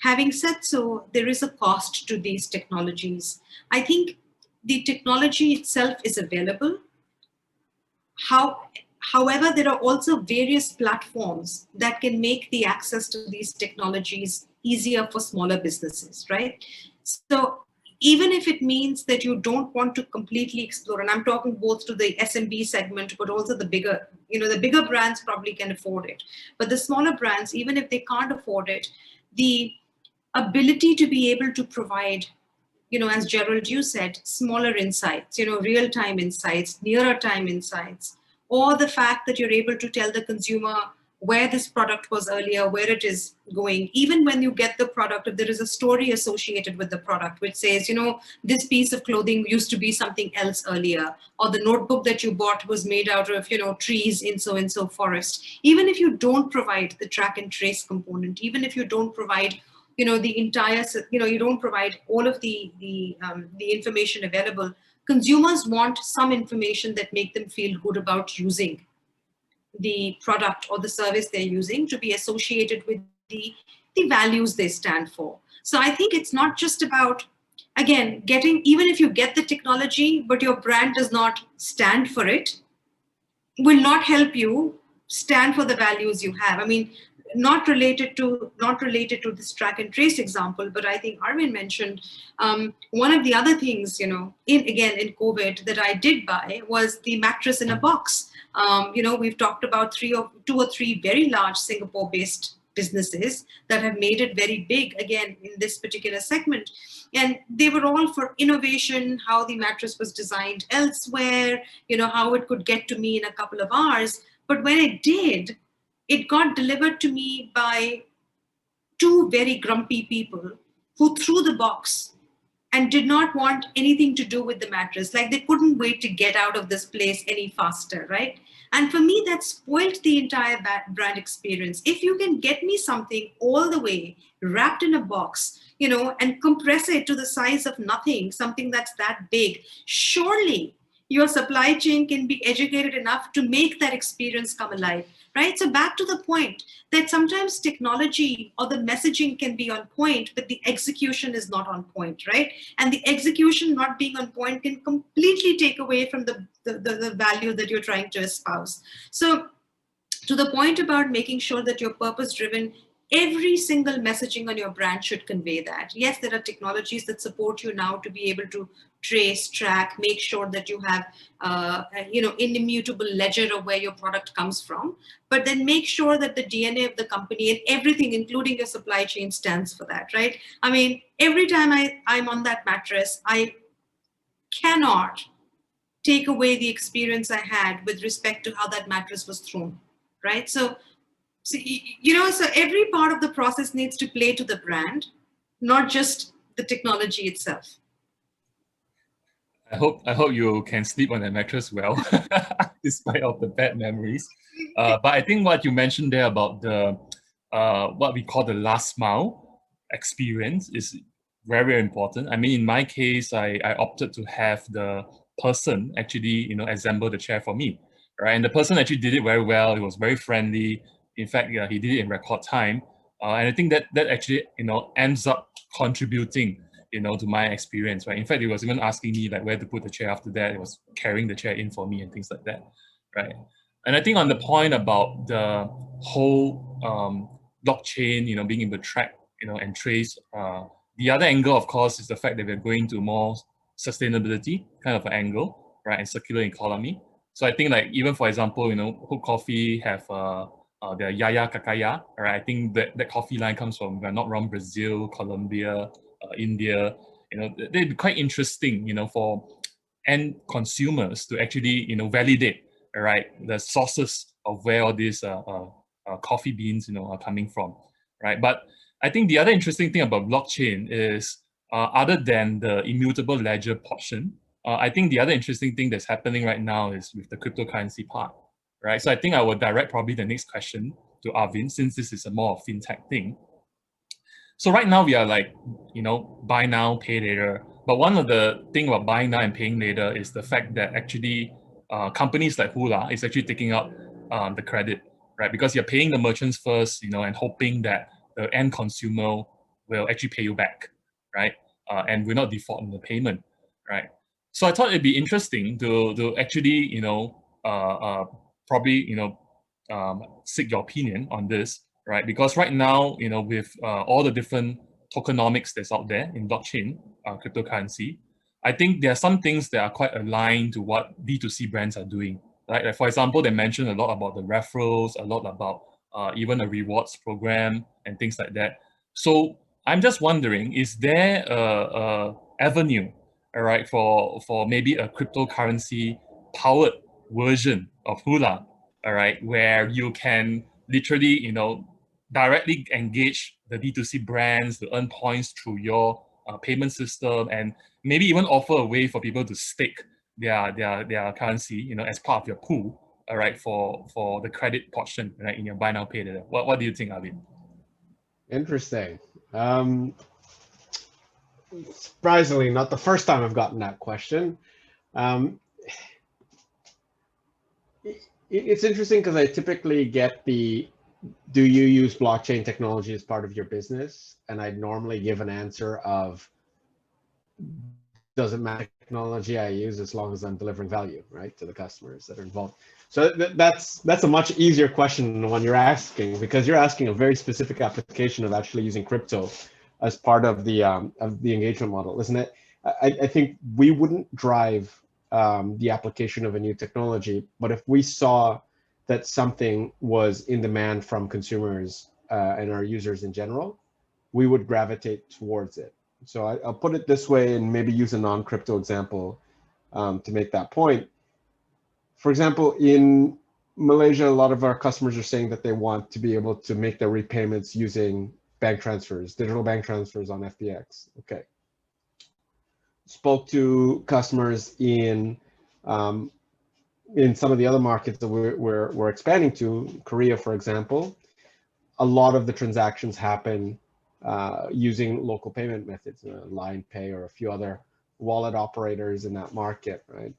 Having said so, there is a cost to these technologies. I think the technology itself is available. However, there are also various platforms that can make the access to these technologies easier for smaller businesses, right? So even if it means that you don't want to completely explore, and I'm talking both to the SMB segment, but also the bigger, the bigger brands probably can afford it. But the smaller brands, even if they can't afford it, the ability to be able to provide, as Gerald, you said, smaller insights, real-time insights, nearer time insights, or the fact that you're able to tell the consumer where this product was earlier, where it is going. Even when you get the product, if there is a story associated with the product, which says, this piece of clothing used to be something else earlier, or the notebook that you bought was made out of, trees in so-and-so forest. Even if you don't provide the track and trace component, even if you don't provide the entire, you don't provide all of the information available, consumers want some information that make them feel good about using the product or the service they're using, to be associated with the values they stand for. So I think it's not just about, again, even if you get the technology, but your brand does not stand for it, will not help you stand for the values you have. I mean, not related to this track and trace example, but I think Arvind mentioned one of the other things, in COVID, that I did buy was the mattress in a box. We've talked about two or three very large Singapore-based businesses that have made it very big, again, in this particular segment. And they were all for innovation, how the mattress was designed elsewhere, how it could get to me in a couple of hours. But when it did, it got delivered to me by two very grumpy people who threw the box and did not want anything to do with the mattress. Like, they couldn't wait to get out of this place any faster, right? And for me, that spoiled the entire brand experience. If you can get me something all the way wrapped in a box, and compress it to the size of nothing, something that's that big, surely your supply chain can be educated enough to make that experience come alive, right? So back to the point that sometimes technology or the messaging can be on point, but the execution is not on point, right? And the execution not being on point can completely take away from the value that you're trying to espouse. So to the point about making sure that you're purpose-driven, every single messaging on your brand should convey that. Yes, there are technologies that support you now to be able to trace, track, make sure that you have, an immutable ledger of where your product comes from. But then make sure that the DNA of the company and everything, including your supply chain, stands for that, right? I mean, every time I'm on that mattress, I cannot take away the experience I had with respect to how that mattress was thrown, right? So every part of the process needs to play to the brand, not just the technology itself. I hope you can sleep on that mattress well, despite of the bad memories. But I think what you mentioned there about the what we call the last mile experience is very, very important. I mean, in my case, I opted to have the person actually, assemble the chair for me, right? And the person actually did it very well. It was very friendly. In fact, he did it in record time. And I think that actually, ends up contributing, to my experience, right? In fact, it was even asking me like where to put the chair after that. It was carrying the chair in for me and things like that, right? And I think on the point about the whole blockchain, being able to track, and trace, the other angle, of course, is the fact that we're going to more sustainability kind of an angle, right? And circular economy. So I think like even for example, Hook Coffee have their Yaya Kakaya, right? I think that coffee line comes from, if I'm not wrong, Brazil, Colombia, India. They're quite interesting, for end consumers to actually, validate, right, the sources of where all these coffee beans, are coming from, right? But I think the other interesting thing about blockchain is, other than the immutable ledger portion, I think the other interesting thing that's happening right now is with the cryptocurrency part, right? So I think I will direct probably the next question to Arvin, since this is a more fintech thing. So right now we are like, buy now, pay later. But one of the thing about buying now and paying later is the fact that actually companies like Hula is actually taking up the credit, right? Because you're paying the merchants first, and hoping that the end consumer will actually pay you back, right? And will not default on the payment, right? So I thought it'd be interesting to actually, probably, seek your opinion on this, right? Because right now, with all the different tokenomics that's out there in blockchain, cryptocurrency, I think there are some things that are quite aligned to what D2C brands are doing, right? Like for example, they mentioned a lot about the referrals, a lot about even a rewards program and things like that. So I'm just wondering, is there a avenue, all right, for maybe a cryptocurrency powered version of Hula, all right, where you can literally, directly engage the D2C brands to earn points through your payment system, and maybe even offer a way for people to stake their currency, as part of your pool, all right, for the credit portion, right, in your buy now pay later. What do you think, Arvin? Interesting. Surprisingly, not the first time I've gotten that question. It's interesting because I typically get the, do you use blockchain technology as part of your business? And I'd normally give an answer of, doesn't matter technology I use as long as I'm delivering value, right, to the customers that are involved. So that's a much easier question than the one you're asking, because you're asking a very specific application of actually using crypto as part of the engagement model, isn't it? I think we wouldn't drive the application of a new technology, but if we saw that something was in demand from consumers and our users in general, we would gravitate towards it. So I'll put it this way and maybe use a non-crypto example to make that point. For example, in Malaysia, a lot of our customers are saying that they want to be able to make their repayments using bank transfers, digital bank transfers on FBX. Okay. Spoke to customers in some of the other markets that we're expanding to, Korea, for example. A lot of the transactions happen using local payment methods, Line Pay or a few other wallet operators in that market, right?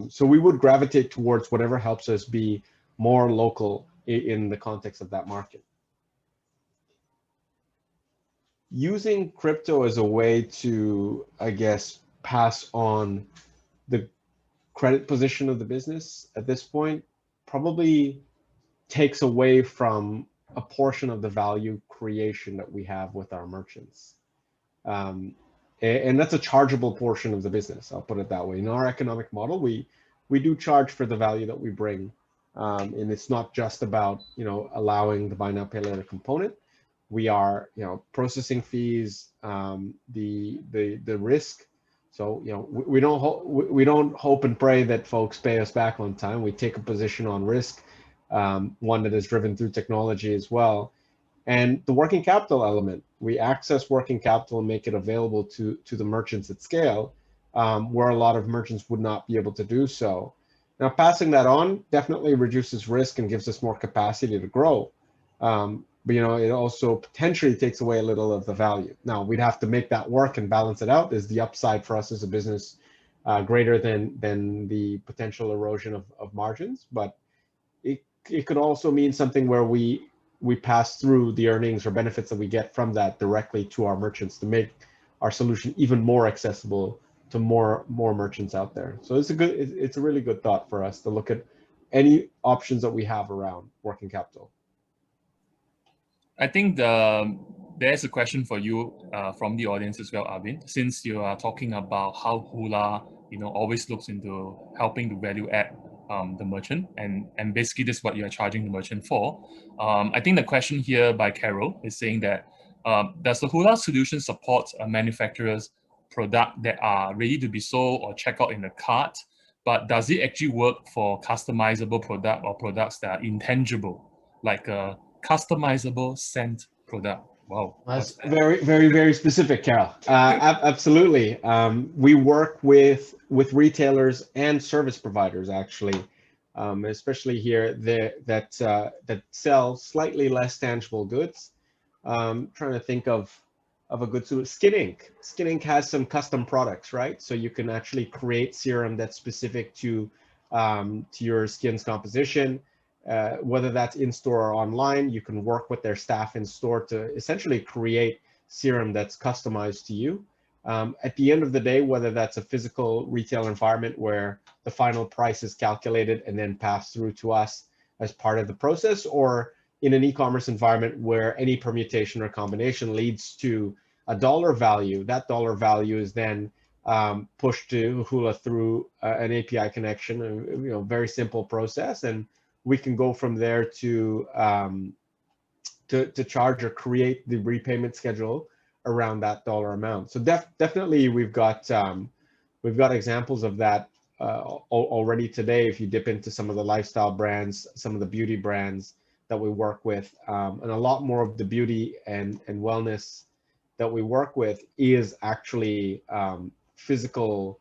So we would gravitate towards whatever helps us be more local in the context of that market. Using crypto as a way to, I guess, pass on the credit position of the business at this point probably takes away from a portion of the value creation that we have with our merchants. And that's a chargeable portion of the business, I'll put it that way. In our economic model, we do charge for the value that we bring. And it's not just about, allowing the buy now, pay later component. We are, processing fees, the risk. So, we don't hope and pray that folks pay us back on time. We take a position on risk, one that is driven through technology as well. And the working capital element, we access working capital and make it available to the merchants at scale, where a lot of merchants would not be able to do so. Now, passing that on definitely reduces risk and gives us more capacity to grow. But it also potentially takes away a little of the value. Now, we'd have to make that work and balance it out. Is the upside for us as a business greater than the potential erosion of margins? But it could also mean something where we pass through the earnings or benefits that we get from that directly to our merchants to make our solution even more accessible to more merchants out there. So it's a really good thought for us to look at any options that we have around working capital. I think there's a question for you from the audience as well, Arvin, since you are talking about how Hula, always looks into helping to value add the merchant, and basically this is what you're charging the merchant for. I think the question here by Carol is saying that does the Hula solution support a manufacturer's product that are ready to be sold or check out in the cart, but does it actually work for customizable product or products that are intangible, like a customizable scent product? Wow. That's very, very, very specific, Carol. Absolutely. We work with retailers and service providers actually especially here that sell slightly less tangible goods. Trying to think of a good suit. Skin Ink. Skin Ink has some custom products, right? So you can actually create serum that's specific to your skin's composition. Whether that's in store or online, you can work with their staff in store to essentially create serum that's customized to you. At the end of the day, whether that's a physical retail environment where the final price is calculated and then passed through to us as part of the process, or in an e-commerce environment where any permutation or combination leads to a dollar value, that dollar value is then pushed to Hula through an API connection, a very simple process, and we can go from there to charge or create the repayment schedule around that dollar amount. So definitely we've got examples of that already today. If you dip into some of the lifestyle brands, some of the beauty brands that we work with, and a lot more of the beauty and wellness that we work with is actually physical,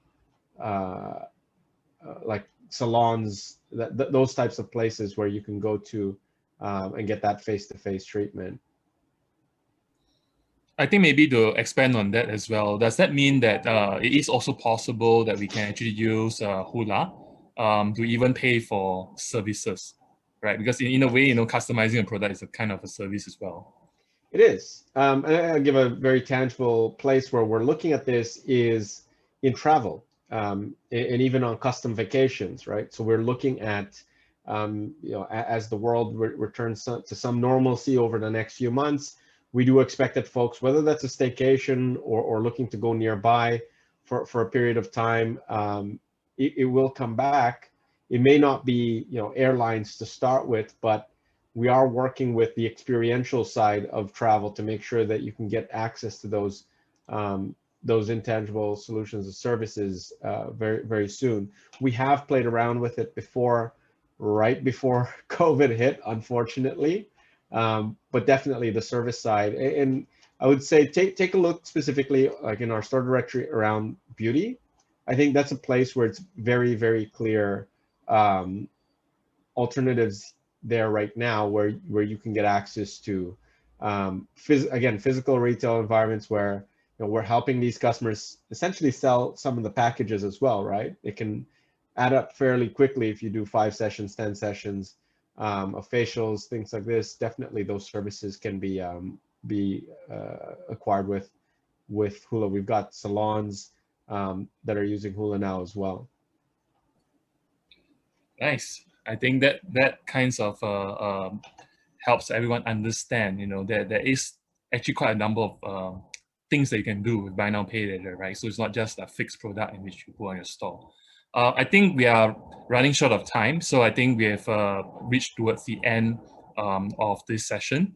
like salons, those types of places where you can go to and get that face-to-face treatment. I think maybe to expand on that as well, does that mean that it is also possible that we can actually use Hula to even pay for services, right? Because in a way, customizing a product is a kind of a service as well. It is. And I'll give a very tangible place where we're looking at this is in travel, and even on custom vacations, right? So we're looking at, as the world returns to some normalcy over the next few months, we do expect that folks, whether that's a staycation or looking to go nearby for a period of time, it will come back. It may not be, airlines to start with, but we are working with the experiential side of travel to make sure that you can get access to those intangible solutions and services very, very soon. We have played around with it before, right before COVID hit, unfortunately. But definitely the service side, and I would say take a look specifically like in our store directory around beauty. I think that's a place where it's very, very clear alternatives there right now where you can get access to physical retail environments where we're helping these customers essentially sell some of the packages as well, right? It can add up fairly quickly if you do 5 sessions, 10 sessions of facials, things like this. Definitely those services can be acquired with Hula. We've got salons that are using Hula now as well. Nice. I think that kinds of helps everyone understand, that there is actually quite a number of things that you can do with buy now, pay later, right? So it's not just a fixed product in which you put on your store. I think we are running short of time, so I think we have reached towards the end of this session.